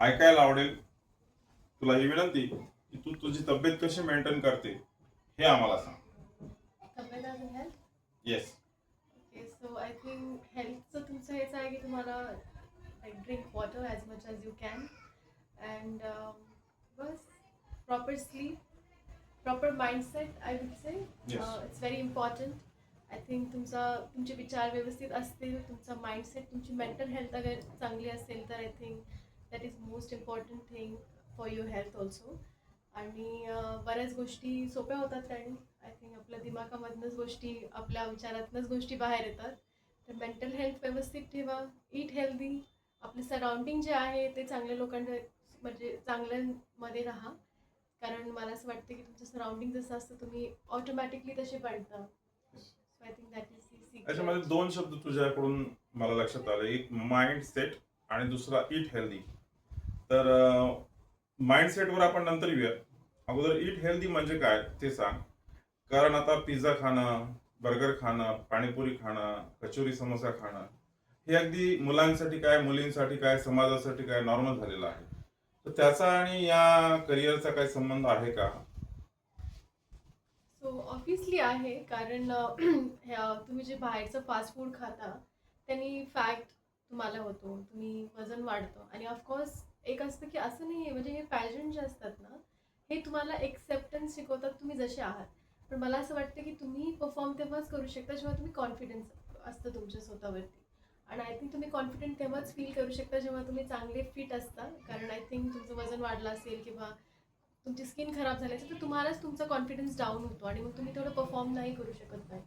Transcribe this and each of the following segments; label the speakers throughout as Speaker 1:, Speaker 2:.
Speaker 1: ऐकायला आवडेल. तुला ही विनंती की तू तुझी तब्येत कशी मेंटेन करते हे आम्हाला सांग.
Speaker 2: तब्येत as in health?
Speaker 1: Yes.
Speaker 2: Okay, so I think हेल्थचं तुमचं हेच आहे की तुम्हाला like drink water as much as you can and bus proper sleep, proper mindset I would say.
Speaker 1: Yes.
Speaker 2: It's very important. I think तुमचे विचार व्यवस्थित असतील, तुमचा माइंडसेट, तुमची मेंटल हेल्थ अगर चांगली असेल तर I think that is most important thing for your health also. आणि बऱ्याच गोष्टी सोप्या होतात त्याने. आय थिंक आपल्या दिमागामधनंच गोष्टी, आपल्या विचारातनंच गोष्टी बाहेर येतात. तर मेंटल हेल्थ व्यवस्थित ठेवा, ईट हेल्दी, आपले सराउंडिंग जे आहे ते चांगल्या लोकांना म्हणजे चांगल्यामध्ये राहा. कारण मला असं वाटतं की तुमचं सराउंडिंग जसं असतं तुम्ही ऑटोमॅटिकली तसे बनता. So I think that is the
Speaker 1: याच्यामध्ये
Speaker 2: सिक्रेट.
Speaker 1: दोन शब्द तुझ्याकडून मला लक्षात आले, एक माइंड सेट आणि दुसरा ईट हेल्दी. तर माइंडसेटवर आपण नंतर येऊया. अगोदर ईट हेल्दी म्हणजे काय ते सांग. कारण आता पिझ्झा खाणं, बर्गर खाणं, पाणीपुरी खाणं, कचोरी समोसा खाणं हे अगदी मुलांसाठी काय, मुलींसाठी काय, समाजासाठी काय नॉर्मल झालेलं आहे. तर त्याचा आणि या करिअरचा काही संबंध आहे का?
Speaker 2: सो ऑब्विसली आहे. कारण तुम्ही जे बाहेरचं फास्ट फूड खाता त्यांनी फॅट तुम्हाला होतो, तुम्ही वजन वाढतं. आणि ऑफकोर्स एक असतं की असं नाही आहे, म्हणजे हे पॅजंट जे असतात ना, हे तुम्हाला एक्सेप्टन्स शिकवतात तुम्ही जसे आहात. पण मला असं वाटतं की तुम्ही परफॉर्म तेव्हाच करू शकता जेव्हा तुम्ही कॉन्फिडन्स असतं तुमच्या स्वतःवरती. आणि आय थिंक तुम्ही कॉन्फिडंट तेव्हाच फील करू शकता जेव्हा तुम्ही चांगले फिट असता. कारण आय थिंक तुमचं वजन वाढलं असेल किंवा तुमची स्किन खराब झाली असेल तर तुम्हालाच तुमचा कॉन्फिडन्स डाऊन होतो आणि मग तुम्ही तेवढं परफॉर्म नाही करू शकत नाही.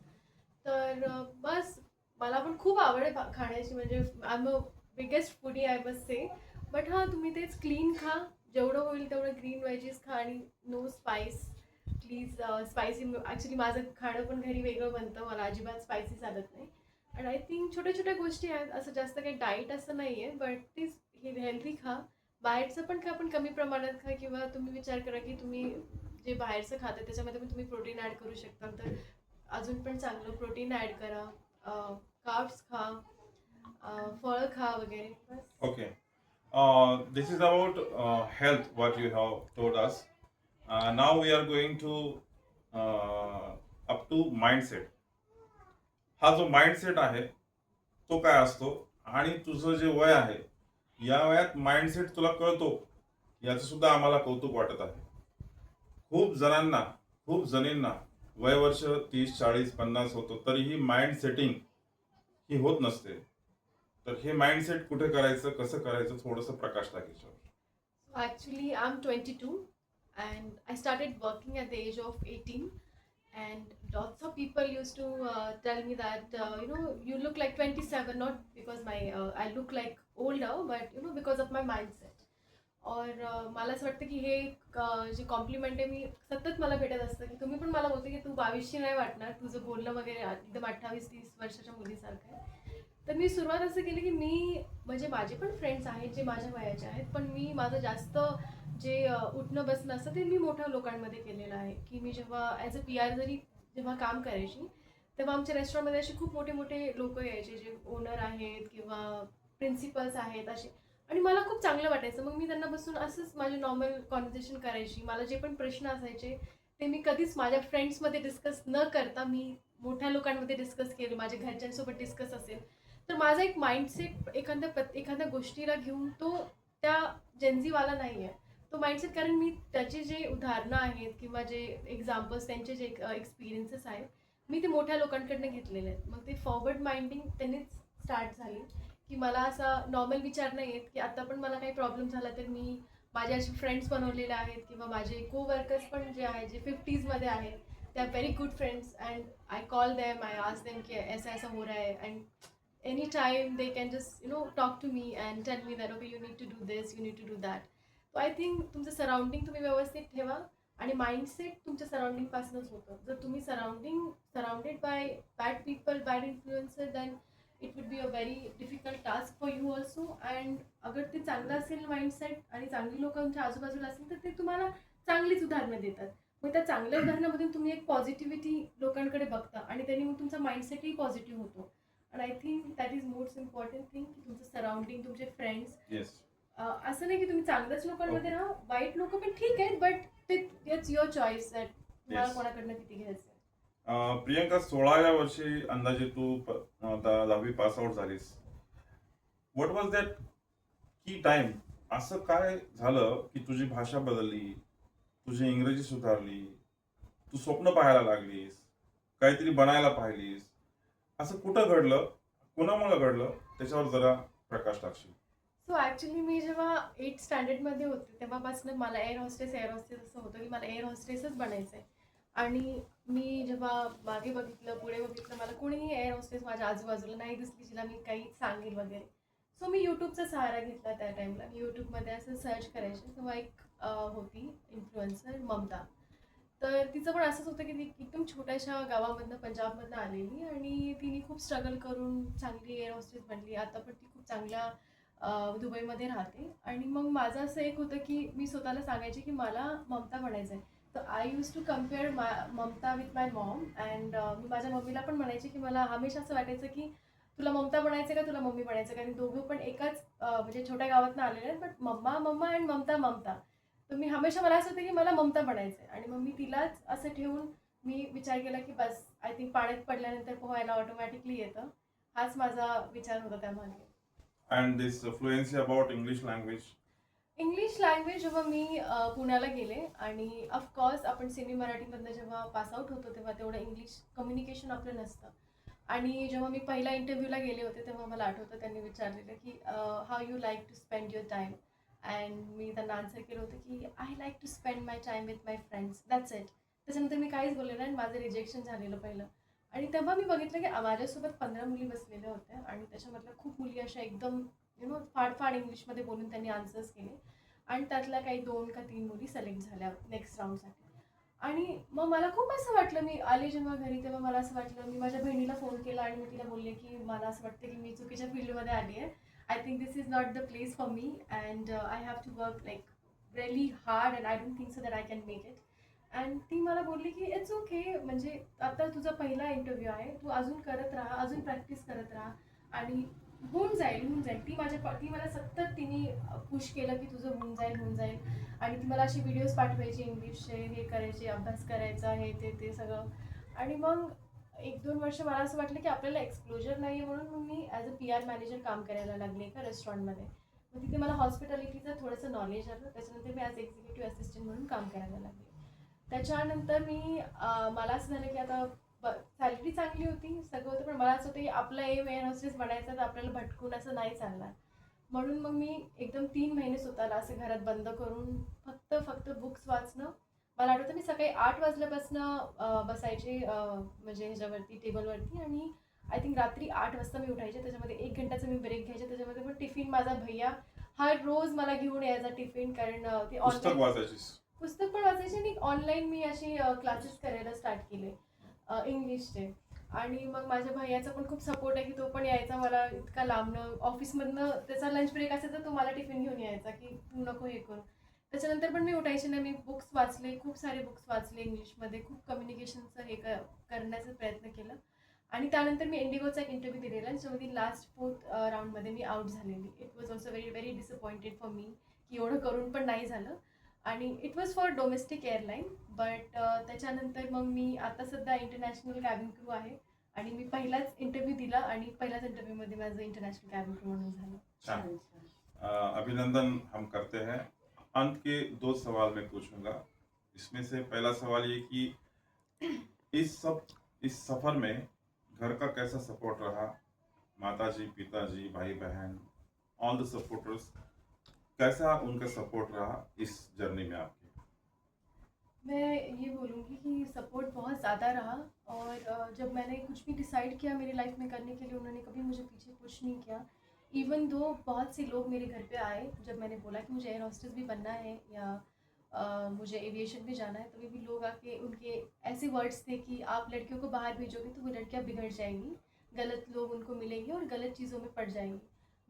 Speaker 2: तर बस मला पण खूप आवड आहे खाण्याची. म्हणजे I am a biggest foodie I must say. But हां, तुम्ही तेच क्लीन खा, जेवढं होईल तेवढं ग्रीन व्हेजीस खा आणि no spice please. Spicy actually माझं खाणं पण घरी वेगळं बनतं, मला अजिबात स्पायसी चालत नाही. आणि आय थिंक छोट्या छोट्या गोष्टी आहेत, असं जास्त काही डाईट असं नाही आहे, बट प्लीज हेल्दी खा. बाहेरचं पण खा पण कमी प्रमाणात खा. किंवा तुम्ही विचार करा की तुम्ही जे बाहेरचं खाता त्याच्यामध्ये पण तुम्ही प्रोटीन ॲड करू शकता, तर अजून पण चांगलं प्रोटीन ॲड करा. कार्ब्स खा, फळं खा वगैरे बस.
Speaker 1: Okay. This is about health, what you have told us. Now we are going to up to mindset. हा जो माइंडसेट आहे तो काय असतो आणि तुझं जे वय आहे या वयात माइंडसेट तुला कळतो याचं सुद्धा आम्हाला कौतुक वाटत आहे. खूप जणांना, खूप जणींना वय वर्ष 30, 40, 50 होतं तरीही माइंड सेटिंग ही होत नसते. तर हे माइंडसेट कुठे करायचं, कसं करायचं, थोडंसं प्रकाश टाक याच्यावर.
Speaker 2: So actually, I'm 22 and I started working at the age of 18. And lots of people used to tell me that, you look like 27, not because I look like older, but because of my mindset. और मला असं वाटतं की हे एक जे complement आहे मी सतत मला भेटत असतं की तुम्ही पण मला बोलते की तू 22ची नाही वाटणार, तुझं बोलणं वगैरे एकदम 28-30 वर्षाच्या मुलीसारखं आहे. तर मी सुरुवात असं केली की मी म्हणजे माझे पण फ्रेंड्स आहेत जे माझ्या वयाचे आहेत, पण मी माझं जास्त जे उठणं बसणं असतं ते मी मोठ्या लोकांमध्ये केलेलं आहे. की मी जेव्हा ॲज अ पी आर जरी जेव्हा काम करायची तेव्हा आमच्या रेस्टॉरंटमध्ये असे खूप मोठे मोठे लोक यायचे जे ओनर आहेत किंवा प्रिन्सिपल्स आहेत असे. आणि मला खूप चांगलं वाटायचं. मग मी त्यांना बसून असंच माझे नॉर्मल कॉन्व्हर्सेशन करायची. मला जे पण प्रश्न असायचे ते मी कधीच माझ्या फ्रेंड्समध्ये डिस्कस न करता मी मोठ्या लोकांमध्ये डिस्कस केले, माझ्या घरच्यांसोबत डिस्कस असेल. तर माझा एक माइंडसेट एखाद्या गोष्टीला घेऊन तो त्या जेन्झीवाला नाही आहे. तो माइंडसेट कारण मी त्याचे जे उदाहरणं आहेत किंवा जे एक्झाम्पल्स त्यांचे जे एक्सपिरियन्सेस आहेत मी ते मोठ्या लोकांकडनं घेतलेले आहेत. मग ते फॉरवर्ड माइंडिंग त्यांनीच स्टार्ट झाली. की मला असा नॉर्मल विचार नाही येत की आता पण मला काही प्रॉब्लेम झाला तर मी माझे असे फ्रेंड्स बनवलेले आहेत किंवा माझे को वर्कर्स पण जे आहेत जे 50मध्ये आहेत, they are very good friends and I call them, I ask them की ऐसा ऐसा हो रहा है. And any time they can just talk to me and tell me that okay you need to do this, you need to do that. So I think तुमचं surrounding तुम्ही व्यवस्थित ठेवा. आणि माइंडसेट तुमच्या सराउंडिंगपासूनच होतं. जर तुम्ही surrounded by bad people, bad influencer, then it would be a very difficult task for you also. And अगर ते चांगलं असेल माइंडसेट आणि चांगली लोक तुमच्या आजूबाजूला असेल तर ते तुम्हाला चांगलीच उदाहरणं देतात. मग त्या चांगल्या उदाहरणामधून तुम्ही एक पॉझिटिव्हिटी लोकांकडे बघता आणि त्यांनी मग तुमचा माइंडसेटही पॉझिटिव्ह होतो. आणि I think that is most important thing की तुमचं सराउंडिंग, तुमचे फ्रेंड्स
Speaker 1: येस.
Speaker 2: असं नाही की तुम्ही चांगल्याच लोकांमध्ये राहा, वाईट लोक पण ठीक आहेत, but it's your choice that तुम्हाला
Speaker 1: Yes.
Speaker 2: कोणाकडनं किती घ्यायचं.
Speaker 1: प्रियंका 16व्या वर्षी अंदाजे तू 10वी पास आउट झालीस. व्हॉट वॉज दॅट की टाइम? असं काय झालं की तुझी भाषा बदलली, तुझी इंग्रजी सुधारली, तू स्वप्न पाहायला लागलीस, काहीतरी बनायला पाहिलीस? असं कुठं घडलं, कुणामुळे घडलं, त्याच्यावर जरा प्रकाश टाकशील?
Speaker 2: सो ॲक्च्युली मी जेव्हा 8th स्टँडर्डमध्ये होते तेव्हापासून मला एअर हॉस्टेस असं होतं की मला एअर हॉस्टेसच बनायचं आहे. आणि मी जेव्हा मागे बघितलं, पुढे बघितलं, मला कोणीही एअर हॉस्टेस माझ्या आजूबाजूला नाही दिसली जिला मी काही सांगेल वगैरे. सो मी यूट्यूबचा सहारा घेतला त्या टाईमला. मी यूट्यूबमध्ये असं सर्च करायचे. तेव्हा एक होती इन्फ्लुएन्सर ममता. तर तिचं पण असंच होतं की ती एकदम छोट्याशा गावामधनं पंजाबमधनं आलेली आणि तिने खूप स्ट्रगल करून चांगली एअर हॉस्टेस बनली. आता पण ती खूप चांगल्या दुबईमध्ये राहते. आणि मग माझं असं एक होतं की मी स्वतःला सांगायचे की मला ममता बनायचं आहे. तर I used to compare Mamata with my mom. And मी माझ्या मम्मीला पण म्हणायचे की मला हमेशा असं वाटायचं की तुला ममता बनायचं का तुला मम्मी बनायचं, कारण दोघं पण एकाच म्हणजे छोट्या गावातनं आलेले आहेत, but mamma mamma and Mamata Mamata. तर मी हमेशा मला असं होतं की मला ममता बनायचं आहे. आणि मग मी तिलाच असं ठेवून मी विचार केला की बस आय थिंक पाण्यात पडल्यानंतर पोहायला ऑटोमॅटिकली येतं. हाच माझा विचार होता त्यामागे.
Speaker 1: And this fluency about English language?
Speaker 2: English language जेव्हा मी पुण्याला गेले आणि ऑफकोर्स आपण सेमी मराठीमधनं जेव्हा पासआउट होतो तेव्हा तेवढं इंग्लिश कम्युनिकेशन आपलं नसतं. आणि जेव्हा मी पहिल्या इंटरव्ह्यूला गेले होते तेव्हा मला आठवतं त्यांनी विचारलेलं की how you like to spend your time. And मी त्यांना आन्सर केलं होतं की I like to spend my time with my friends, that's it. त्याच्यानंतर मी काहीच बोलले नाही आणि माझं रिजेक्शन झालेलं पहिलं. आणि तेव्हा मी बघितलं की माझ्यासोबत 15 मुली बसलेल्या होत्या आणि त्याच्यामधल्या खूप मुली अशा एकदम फाड इंग्लिशमध्ये बोलून त्यांनी आन्सर्स केले. आणि त्यातल्या काही 2 का 3 मुली सिलेक्ट झाल्या नेक्स्ट राऊंडसाठी. आणि मग मला खूप असं वाटलं, मी आले जेव्हा घरी तेव्हा मला असं वाटलं, मी माझ्या बहिणीला फोन केला आणि मी तिला बोलले की मला असं वाटतं की मी चुकीच्या फील्डमध्ये आली आहे. I think this is not the place for me and I have to work like really hard and I don't think so that I can make it. And ती मला बोलली की इट्स ओके, म्हणजे आता तुझा पहिला इंटरव्ह्यू आहे, तू अजून करत राहा, अजून प्रॅक्टिस करत राहा आणि होऊन जाईल होऊन जाईल. ती मला सतत तिने पुश केलं की तुझं होऊन जाईल होऊन जाईल. आणि ती मला असे व्हिडिओज पाठवायचे इंग्लिशचे, हे करायचे, अभ्यास करायचा, हे ते सगळं. आणि मग 1-2 वर्ष मला असं वाटलं की आपल्याला एक्सप्लोजर नाही आहे, म्हणून मग मी ॲज अ PR मॅनेजर काम करायला लागले एका रेस्टॉरंटमध्ये. मग तिथे मला हॉस्पिटॅलिटीचं थोडंसं नॉलेज आलं. त्याच्यानंतर मी ॲज एक्झिक्युटिव्ह असिस्टंट म्हणून काम करायला लागले. त्याच्यानंतर मला असं झालं की आता सॅलरी चांगली होती, सगळं होतं, पण मला असं होतं की आपलं एम एअर होस्टेस बनायचं, तर आपल्याला भटकून असं नाही चालणार. म्हणून मग मी एकदम 3 महिने स्वतःला असं घरात बंद करून फक्त बुक्स वाचणं. मला आठवतं मी सकाळी 8 वाजल्यापासनं बसायचे म्हणजे ह्याच्यावरती टेबलवरती. आणि आय थिंक रात्री 8 वाजता मी उठायचे. त्याच्यामध्ये 1 घंट्याचा मी ब्रेक घ्यायचे. त्याच्यामध्ये पण टिफिन माझा भैया हर रोज मला घेऊन यायचा टिफिन, कारण ते
Speaker 1: पुस्तक
Speaker 2: ऑनलाईन
Speaker 1: वाचायचीस?
Speaker 2: पुस्तक पण वाचायचे आणि ऑनलाईन मी अशी क्लासेस करायला स्टार्ट केले इंग्लिशचे. आणि मग माझ्या भैयाचा पण खूप सपोर्ट आहे की तो पण यायचा मला इतका लांबनं ऑफिसमधनं, त्याचा लंच ब्रेक असेल तर तो मला टिफिन घेऊन यायचा की तू नको हे करू. त्याच्यानंतर पण मी उठायचे ना, मी बुक्स वाचले, खूप सारे बुक्स वाचले इंग्लिशमध्ये, खूप कम्युनिकेशनचं करण्याचा प्रयत्न केला. आणि त्यानंतर मी इंडिगोचा एक इंटरव्ह्यू दिलेला ज्यामध्ये लास्ट 4th राऊंडमध्ये मी आउट झालेली. It was also very very disappointed for me की एवढं करून पण नाही झालं. आणि it was for domestic airline. But त्याच्यानंतर मग मी आता सध्या इंटरनॅशनल कॅबिन क्रू आहे. आणि मी पहिलाच इंटरव्ह्यू दिला आणि पहिल्याच इंटरव्ह्यूमध्ये माझं इंटरनॅशनल कॅबिन क्रू म्हणून झालं.
Speaker 1: छान. अभिनंदन हम करते हैं। अंत के 2 सवाल मैं पूछूंगा। इसमें से पहला सवाल ये कि इस सफर में घर का कैसा सपोर्ट रहा? माताजी, पिताजी, भाई बहन, ऑल द सपोर्टर्स, कैसा उनका सपोर्ट रहा इस जर्नी में आपकी?
Speaker 2: मैं ये बोलूँगी कि सपोर्ट बहुत ज़्यादा रहा। और जब मैंने कुछ भी डिसाइड किया मेरी लाइफ में करने के लिए, उन्होंने कभी मुझे पीछे पुश नहीं किया। इवन दो बहुत से लोग मेरे घर पे आए जब मैंने बोला कि मुझे एयर होस्टेस भी बनना है या मुझे एविएशन भी जाना है, तभी भी लोग आके उनके ऐसे वर्ड्स थे कि आप लड़कियों को बाहर भेजोगे तो वो लड़कियाँ बिगड़ जाएंगी, गलत लोग उनको मिलेंगे और गलत चीज़ों में पड़ जाएंगी।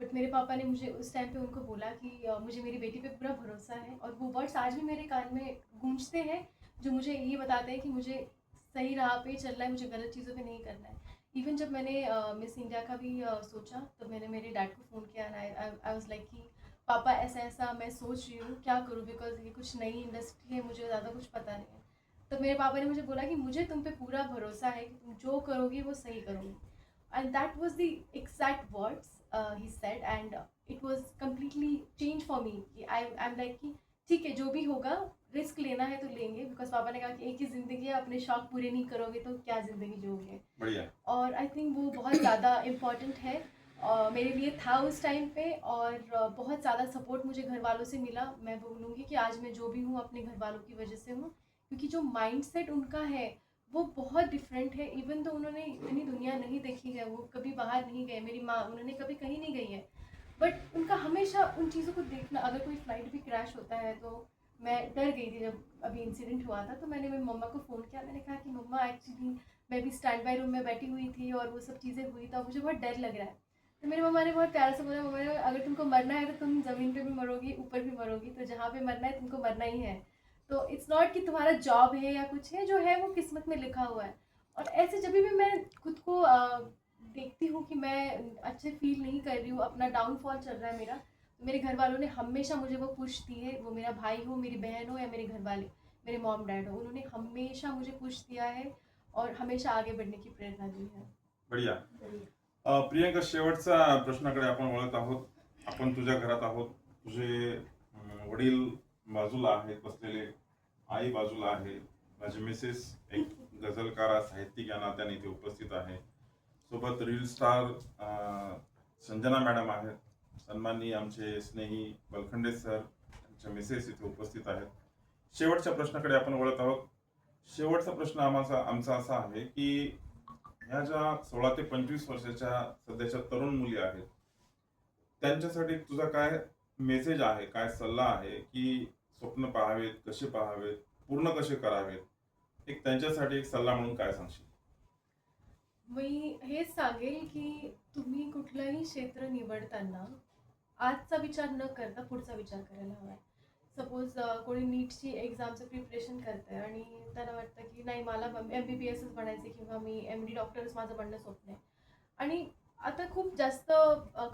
Speaker 2: बट मेरे पापा ने मुझे उस टाइम पे उनको बोला कि मुझे मेरी बेटी पे पूरा भरोसा है। और वो वर्ड्स आज भी मेरे कान में गूंजते हैं, जो मुझे ये बताते हैं कि मुझे सही राह पे चलना है, मुझे गलत चीज़ों पे नहीं करना है। इवन जब मैंने मिस इंडिया का भी सोचा, तो मैंने मेरे डैड को phone KIA and I was like कि पापा ऐसा ऐसा मैं सोच रही हूँ, क्या करूँ, बिकॉज ये कुछ नई इंडस्ट्री है, मुझे ज़्यादा कुछ पता नहीं है। तो मेरे पापा ने मुझे बोला कि मुझे तुम पे पूरा भरोसा है कि तुम जो करोगी वो सही करोगी। एंड दैट वाज the exact words he said, end it वाज कम्प्लीटली चेंज फॉर मी कि आई एम लाइक कि ठीक है, जो भी होगा रिस्क लेना है तो लेंगे, बिकॉज पापा ने कहा कि एक ही ज़िंदगी है, अपने शौक पूरे नहीं करोगे तो क्या ज़िंदगी जियोगे।
Speaker 1: बढ़िया।
Speaker 2: और आई थिंक वो बहुत ज़्यादा इम्पॉर्टेंट है मेरे लिए था उस टाइम पे। और बहुत ज़्यादा सपोर्ट मुझे घर वालों से मिला। मैं बोलूँगी कि आज मैं जो भी हूँ अपने घर वालों की वजह से हूँ, क्योंकि जो माइंडसेट उनका है वो बहुत डिफरेंट है। इवन तो उन्होंने इतनी दुनिया नहीं देखी है, वो कभी बाहर नहीं गए, मेरी माँ उन्होंने कभी कहीं नहीं गई है, बट उनका हमेशा उन चीज़ों को देखना। अगर कोई फ्लाइट भी क्रैश होता है तो मैं डर गई थी जब अभी इंसिडेंट हुआ था, तो मैंने मेरी मम्मा को फ़ोन किया, मैंने कहा कि मम्मा एक्चुअली मैं भी स्टैंड बाई रूम में बैठी हुई थी और वो सब चीज़ें हुई, तो मुझे बहुत डर लग रहा है। तो मेरी मम्मा ने बहुत प्यार से बोला, मम्मा ने अगर तुमको मरना है तो तुम ज़मीन पे भी मरोगी, ऊपर भी मरोगी, तो जहाँ पे मरना है तुमको मरना ही है। तो इट्स नॉट कि तुम्हारा जॉब है या कुछ है, जो है वो किस्मत में लिखा हुआ है। और ऐसे जब भी मैं खुद को देखती हूँ कि मैं अच्छे फील नहीं कर रही हूँ, अपना डाउनफॉल चल रहा है मेरा, तो मेरे घर वालों ने हमेशा मुझे वो पुश दी है। वो मेरा भाई हो, मेरी बहन हो या मेरे घर वाले, मेरे मॉम डैड हो, उन्होंने हमेशा मुझे पुश दिया है और हमेशा आगे बढ़ने की प्रेरणा दी है।
Speaker 1: बढ़िया. प्रियंका, शेवटचा प्रश्नाकडे आपण वळत आहोत. आपण तुझ्या घरात आहोत. तुझे वडील बाजूला आहेत बसलेले, आई बाजूला आहे, माझी मिसेस एक गझलकारा साहित्यिक या नात्याने इथे उपस्थित आहे. सोबत रील स्टार संजना मॅडम आहेत, सन्माननीय आमचे स्नेही बलखंडे सर, आमच्या मिसेस इथे उपस्थित आहेत. शेवटच्या प्रश्नाकडे आपण वळत आहोत. शेवटचा प्रश्न आमचा असा आहे की ह्या ज्या 16 ते 25 वर्षाच्या सध्याच्या तरुण मुली आहेत, त्यांच्यासाठी तुझा काय मेसेज आहे, काय सल्ला आहे की स्वप्न पाहावेत, कसे पाहावेत, पूर्ण कसे करावेत, एक त्यांच्यासाठी एक सल्ला म्हणून काय सांगशील?
Speaker 2: मी हेच सांगेल की तुम्ही कुठलंही क्षेत्र निवडताना आजचा विचार न करता पुढचा विचार करायला हवा आहे. सपोज कोणी नीटची एक्झामचं प्रिपरेशन करतं आहे आणि त्याला वाटतं की नाही, मला MBBSच बनायचं किंवा मी MD डॉक्टरच माझं बनणं स्वप्न आहे. आणि आता खूप जास्त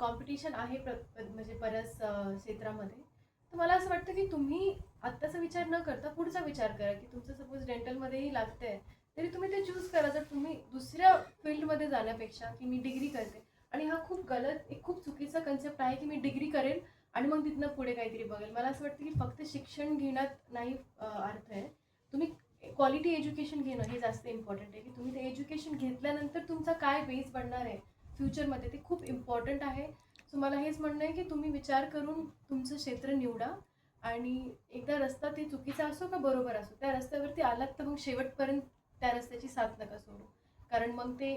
Speaker 2: कॉम्पिटिशन आहे म्हणजे बऱ्याच क्षेत्रामध्ये. तर मला असं वाटतं की तुम्ही आत्ताचा विचार न करता पुढचा विचार करा, की तुमचं सपोज डेंटलमध्येही लागतंय तरी तुम्ही ते चूज करा. जर तुम्ही दुसऱ्या फील्डमध्ये जाण्यापेक्षा की मी डिग्री करते, आणि हा खूप गलत, एक खूप चुकीचा कन्सेप्ट आहे की मी डिग्री करेन आणि मग तिथनं पुढे काहीतरी बघेल. मला असं वाटतं की फक्त शिक्षण घेण्यात नाही अर्थ आहे. तुम्ही क्वालिटी एज्युकेशन घेणं हे जास्त इम्पॉर्टंट आहे, की तुम्ही ते एज्युकेशन घेतल्यानंतर तुमचा काय बेस बनणार आहे फ्युचरमध्ये, ते खूप इम्पॉर्टंट आहे. सो मला हेच म्हणणं आहे की तुम्ही विचार करून तुमचं क्षेत्र निवडा, आणि एकदा रस्ता ते चुकीचा असो का बरोबर असो, त्या रस्त्यावरती आलात तर मग शेवटपर्यंत त्या रस्त्याची साथ नका सोडू. कारण मग ते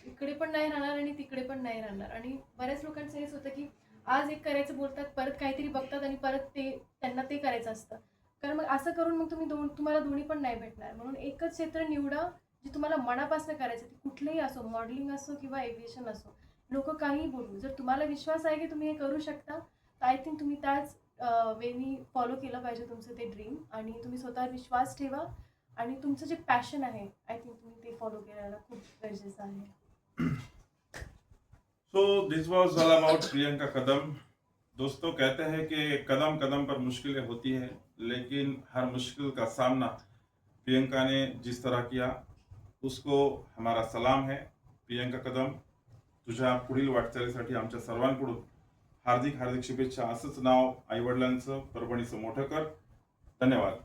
Speaker 2: इकडे पण नाही राहणार आणि तिकडे पण नाही राहणार. आणि बऱ्याच लोकांचं हेच होतं की आज एक करायचं बोलतात, परत काहीतरी बघतात आणि परत ते त्यांना ते करायचं असतं. कारण मग असं करून मग तुम्हाला दोन्ही पण नाही भेटणार. म्हणून एकच क्षेत्र निवडा जे तुम्हाला मनापासून करायचं, ते कुठलंही असो, मॉडेलिंग असो किंवा एव्हिएशन असो. लोक काहीही बोलू, जर तुम्हाला विश्वास आहे की तुम्ही हे करू शकता, तर आय थिंक तुम्ही त्याच वेनी फॉलो केलं पाहिजे तुमचं ते ड्रीम. आणि तुम्ही स्वतःवर विश्वास ठेवा आणि तुमचं जे पॅशन आहे आय थिंक तुम्ही ते फॉलो करायला खूप गरजेचं आहे.
Speaker 1: So this was all about Priyanka Kadam. दोस्तों, कहते हैं कि कदम कदम पर मुश्किलें होती है, लेकिन हर मुश्किल का सामना प्रियंका ने जिस तरह किया उसको हमारा सलाम है. प्रियंका कदम, तुझ्या पुढील वाटचालीसाठी आमच्या सर्वांकडून हार्दिक हार्दिक शुभेच्छा. असंच नाव आईवडिलांचं, परभणीचं मोठं कर. धन्यवाद.